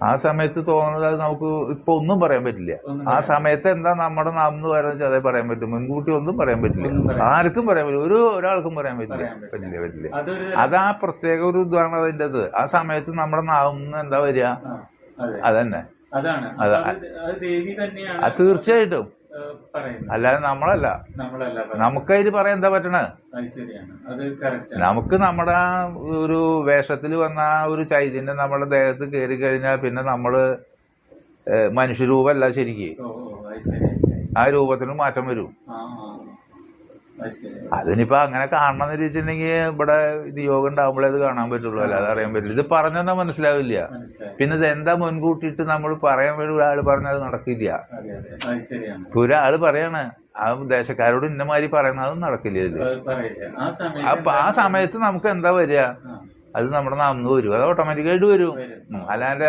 ആ സമയത്ത് തോന്നുന്നത് അത് നമുക്ക് ഇപ്പൊ ഒന്നും പറയാൻ പറ്റില്ല. ആ സമയത്ത് എന്താ നമ്മുടെ നാം എന്ന് പറയുന്നത് അതേ പറയാൻ പറ്റും. മുൻകൂട്ടി ഒന്നും പറയാൻ പറ്റില്ല. ആർക്കും പറയാൻ പറ്റില്ല. ഒരാൾക്കും പറയാൻ പറ്റില്ല. അതാ പ്രത്യേക ഒരു ഇതാണ് അതിൻ്റെ അത്. ആ സമയത്ത് നമ്മുടെ നാവിന്ന് എന്താ വരിക അതന്നെ. അത് തീർച്ചയായിട്ടും. അല്ലാതെ നമ്മളല്ല. നമുക്കതിൽ പറയാൻ എന്താ പറ്റണേ? നമുക്ക് നമ്മുടെ ഒരു വേഷത്തിൽ വന്ന ആ ഒരു ചൈതന്യം നമ്മുടെ ദേഹത്ത് കയറി കഴിഞ്ഞാൽ പിന്നെ നമ്മള് മനുഷ്യരൂപമല്ല ശരിക്ക്. ആ രൂപത്തിന് മാറ്റം വരും. അതിനിപ്പോ അങ്ങനെ കാണണമെന്ന് വെച്ചിട്ടുണ്ടെങ്കിൽ ഇവിടെ നിയോഗം ഉണ്ടാകുമ്പോഴേ അത് കാണാൻ പറ്റുള്ളൂ, അല്ലാതെ അറിയാൻ പറ്റില്ല. ഇത് പറഞ്ഞാൽ മനസ്സിലാവില്ല. പിന്നെ ഇത് എന്താ മുൻകൂട്ടിയിട്ട് നമ്മൾ പറയാൻ വേണ്ടി ഒരാൾ പറഞ്ഞാൽ അത് നടക്കില്ല. ഇപ്പൊ ഒരാള് പറയാണ് ആ ദേശക്കാരോട് ഇന്നമാതിരി പറയണ അതും നടക്കില്ല. ഇത് അപ്പൊ ആ സമയത്ത് നമുക്ക് എന്താ വരിക? അത് നമ്മുടെ നാം വരും. അത് ഓട്ടോമാറ്റിക്കായിട്ട് വരും. അല്ലാണ്ട്